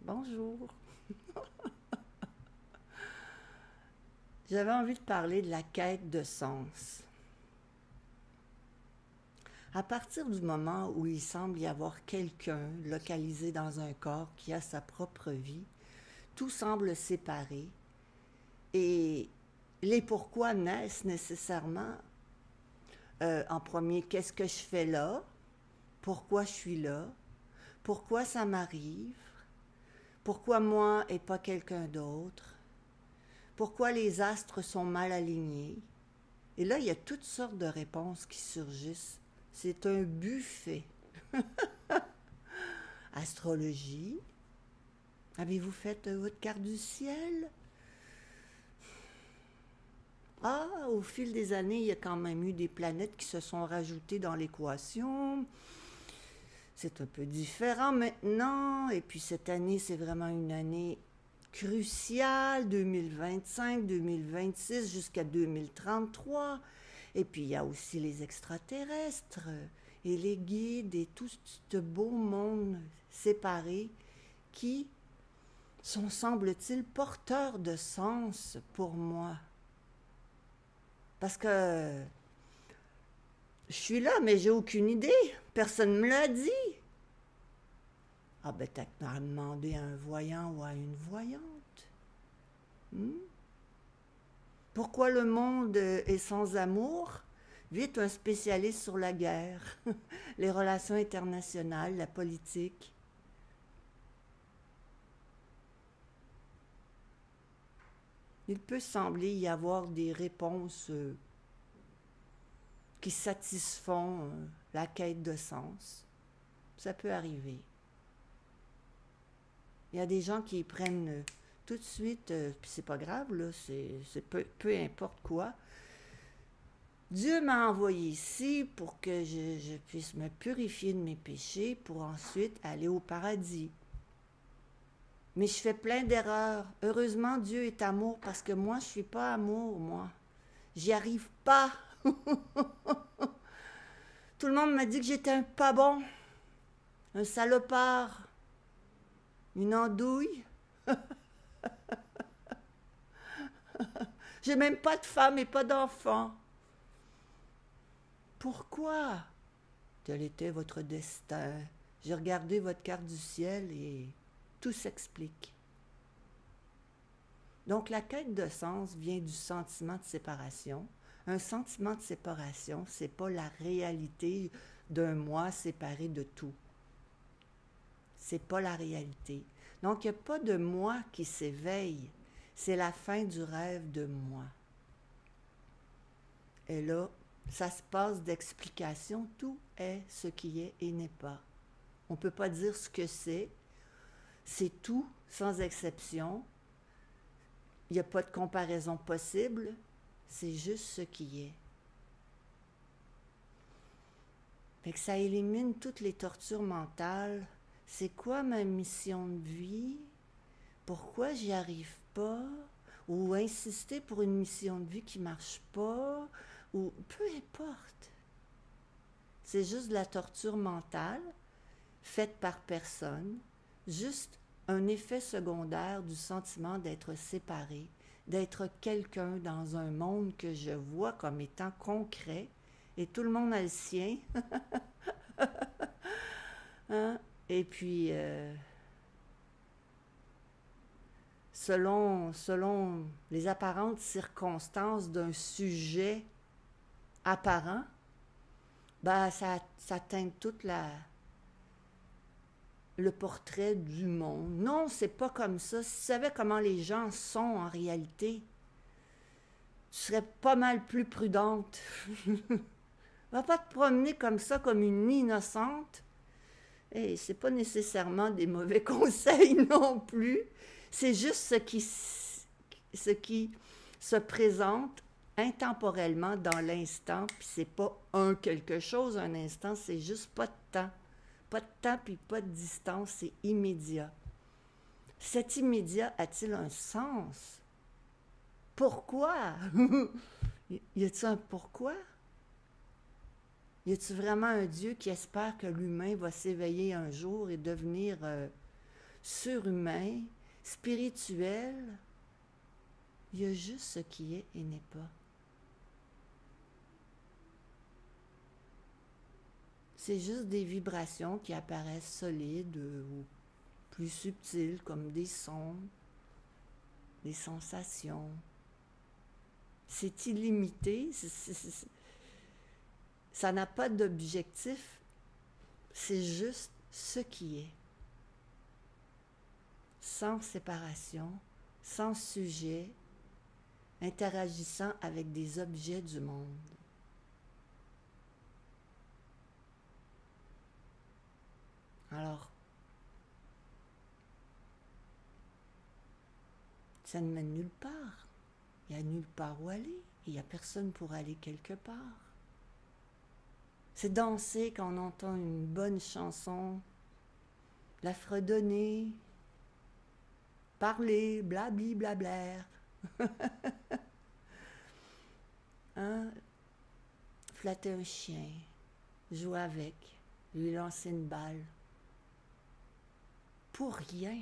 Bonjour. J'avais envie de parler de la quête de sens. À partir du moment où il semble y avoir quelqu'un localisé dans un corps qui a sa propre vie, tout semble séparé et les pourquoi naissent nécessairement en premier. Qu'est-ce que je fais là? Pourquoi je suis là? Pourquoi ça m'arrive? Pourquoi moi et pas quelqu'un d'autre? Pourquoi les astres sont mal alignés? Et là, il y a toutes sortes de réponses qui surgissent. C'est un buffet. Astrologie. Avez-vous fait votre carte du ciel? Ah, au fil des années, il y a quand même eu des planètes qui se sont rajoutées dans l'équation. C'est un peu différent maintenant. Et puis cette année, c'est vraiment une année cruciale, 2025, 2026 jusqu'à 2033. Et puis il y a aussi les extraterrestres et les guides et tout ce beau monde séparé qui sont, semble-t-il, porteurs de sens pour moi. Parce que je suis là, mais j'ai aucune idée. Personne ne me l'a dit. Ah ben t'as qu'à demander à un voyant ou à une voyante. Hmm? Pourquoi le monde est sans amour? Vite un spécialiste sur la guerre, les relations internationales, la politique. Il peut sembler y avoir des réponses qui satisfont la quête de sens. Ça peut arriver. Il y a des gens qui y prennent tout de suite, puis c'est pas grave, là, c'est peu importe quoi. Dieu m'a envoyé ici pour que je puisse me purifier de mes péchés pour ensuite aller au paradis. Mais je fais plein d'erreurs. Heureusement, Dieu est amour parce que moi, je suis pas amour, moi. J'y arrive pas. Tout le monde m'a dit que j'étais un pas bon, un salopard, une andouille. J'ai même pas de femme et pas d'enfant. Pourquoi? Tel était votre destin. J'ai regardé votre carte du ciel et tout s'explique. Donc la quête de sens vient du sentiment de séparation. Un sentiment de séparation, c'est pas la réalité d'un moi séparé de tout. C'est pas la réalité. Donc il n'y a pas de moi qui s'éveille. C'est la fin du rêve de moi. Et là, ça se passe d'explication. Tout est ce qui est et n'est pas. On ne peut pas dire ce que c'est tout, sans exception. Il n'y a pas de comparaison possible. C'est juste ce qui est. Fait que ça élimine toutes les tortures mentales. C'est quoi ma mission de vie? Pourquoi j'y arrive pas? Ou insister pour une mission de vie qui marche pas? Ou peu importe. C'est juste de la torture mentale faite par personne, juste un effet secondaire du sentiment d'être séparé, d'être quelqu'un dans un monde que je vois comme étant concret, et tout le monde a le sien. Hein? Et puis, selon les apparentes circonstances d'un sujet apparent, ben ça teinte toute le portrait du monde. Non, c'est pas comme ça. Si tu savais comment les gens sont en réalité, tu serais pas mal plus prudente. Va pas te promener comme ça, comme une innocente. Et c'est pas nécessairement des mauvais conseils non plus. C'est juste ce qui se présente intemporellement dans l'instant, puis c'est pas un quelque chose, un instant, c'est juste pas de temps. Pas de temps puis pas de distance, c'est immédiat. Cet immédiat a-t-il un sens? Pourquoi? Y a-t-il un pourquoi? Y a-t-il vraiment un Dieu qui espère que l'humain va s'éveiller un jour et devenir surhumain, spirituel. Il y a juste ce qui est et n'est pas. C'est juste des vibrations qui apparaissent solides ou plus subtiles comme des sons, des sensations. C'est illimité, ça n'a pas d'objectif, c'est juste ce qui est. Sans séparation, sans sujet, interagissant avec des objets du monde. Alors, ça ne mène nulle part. Il n'y a nulle part où aller. Il n'y a personne pour aller quelque part. C'est danser quand on entend une bonne chanson, la fredonner, parler, blabli, blablaire. Hein? Flatter un chien, jouer avec, lui lancer une balle. Pour rien.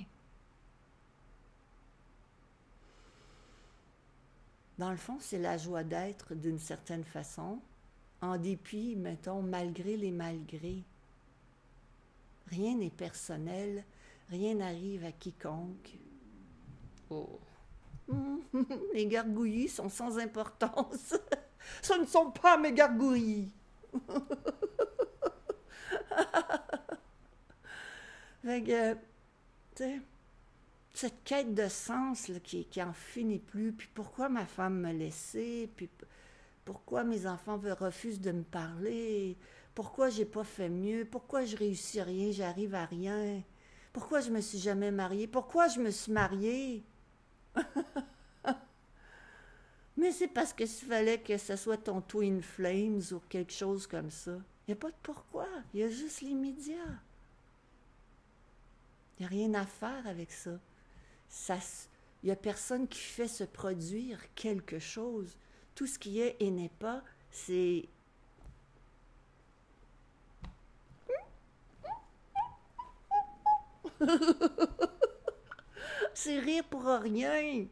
Dans le fond, c'est la joie d'être d'une certaine façon, en dépit, mettons, malgré les malgrés. Rien n'est personnel, rien n'arrive à quiconque. Oh. Les gargouillis sont sans importance. Ce ne sont pas mes gargouillis. Fait que, tu sais, cette quête de sens là, qui en finit plus, puis pourquoi ma femme me laissait, puis pourquoi mes enfants refusent de me parler, pourquoi j'ai pas fait mieux, pourquoi je réussis rien, j'arrive à rien, pourquoi je me suis jamais mariée, pourquoi je me suis mariée. Mais c'est parce que s'il fallait que ce soit ton Twin Flames ou quelque chose comme ça. Il n'y a pas de pourquoi, il y a juste l'immédiat. Il n'y a rien à faire avec ça. Il n'y a personne qui fait se produire quelque chose. Tout ce qui est et n'est pas, c'est... c'est rire pour rien.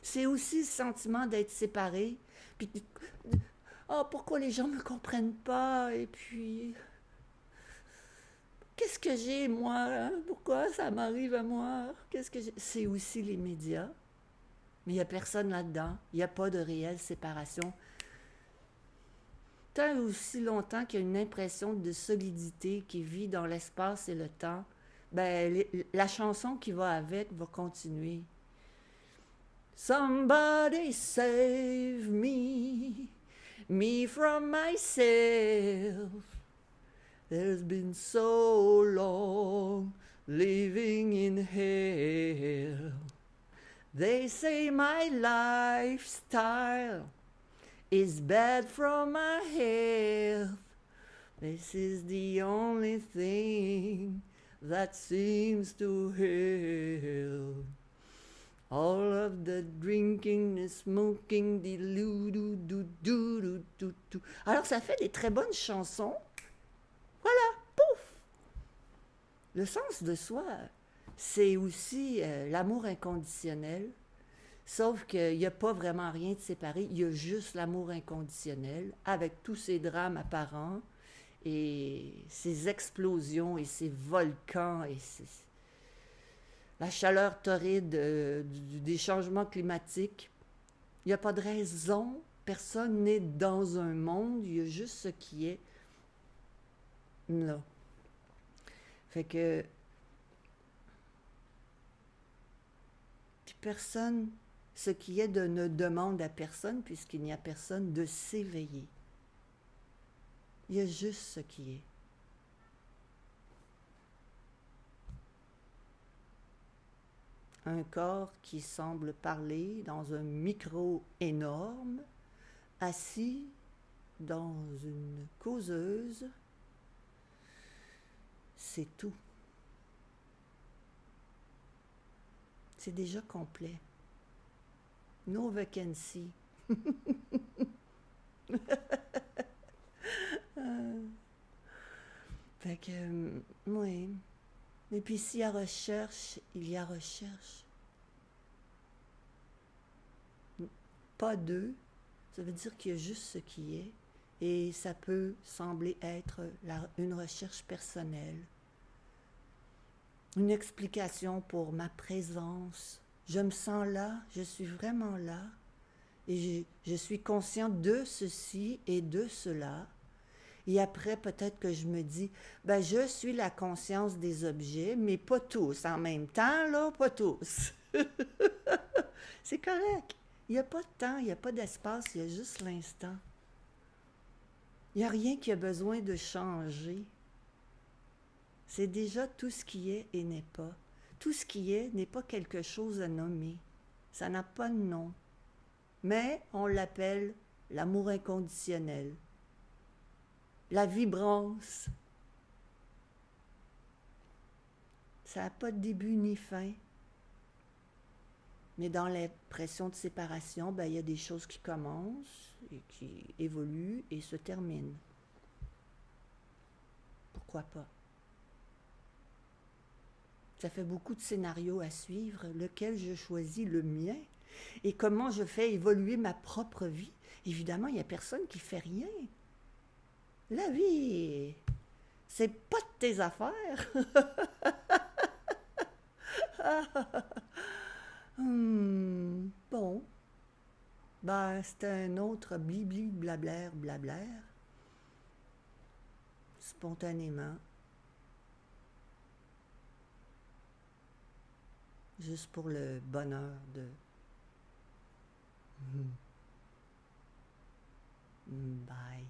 C'est aussi le sentiment d'être séparé. Puis, oh, pourquoi les gens ne me comprennent pas? Et puis... qu'est-ce que j'ai, moi? Hein? Pourquoi ça m'arrive à moi? Qu'est-ce que j'ai? C'est aussi les médias. Mais il n'y a personne là-dedans. Il n'y a pas de réelle séparation. Tant aussi longtemps qu'il y a une impression de solidité qui vit dans l'espace et le temps, ben, la chanson qui va avec va continuer. Somebody save me, me from myself. There's been so long living in hell. They say my lifestyle is bad for my health. This is the only thing that seems to help. All of the drinking, the smoking, the lou-dou-dou-dou-dou-dou. Alors ça fait des très bonnes chansons. Voilà, pouf! Le sens de soi, c'est aussi l'amour inconditionnel, sauf qu'il n'y a pas vraiment rien de séparé, il y a juste l'amour inconditionnel, avec tous ces drames apparents, et ces explosions, et ces volcans, et la chaleur torride des changements climatiques. Il n'y a pas de raison, personne n'est dans un monde, il y a juste ce qui est là. Fait que puis personne, ce qui est ne demande à personne, puisqu'il n'y a personne, de s'éveiller. Il y a juste ce qui est. Un corps qui semble parler dans un micro énorme, assis dans une causeuse. C'est tout. C'est déjà complet. No vacancy. Fait que, oui. Et puis s'il y a recherche, il y a recherche. Pas deux, ça veut dire qu'il y a juste ce qui est. Et ça peut sembler être une recherche personnelle, une explication pour ma présence. Je me sens là, je suis vraiment là, et je suis consciente de ceci et de cela. Et après, peut-être que je me dis, ben, je suis la conscience des objets, mais pas tous en même temps, là, pas tous. C'est correct. Il n'y a pas de temps, il n'y a pas d'espace, il y a juste l'instant. Il n'y a rien qui a besoin de changer. C'est déjà tout ce qui est et n'est pas. Tout ce qui est n'est pas quelque chose à nommer. Ça n'a pas de nom. Mais on l'appelle l'amour inconditionnel, la vibrance. Ça n'a pas de début ni fin. Mais dans l'impression de séparation, ben, il y a des choses qui commencent et qui évoluent et se terminent. Pourquoi pas? Ça fait beaucoup de scénarios à suivre, lequel je choisis le mien et comment je fais évoluer ma propre vie. Évidemment, il n'y a personne qui fait rien. La vie, c'est pas de tes affaires. Bon, ben c'est un autre blibli blablaire blablaire, spontanément, juste pour le bonheur de... Bye.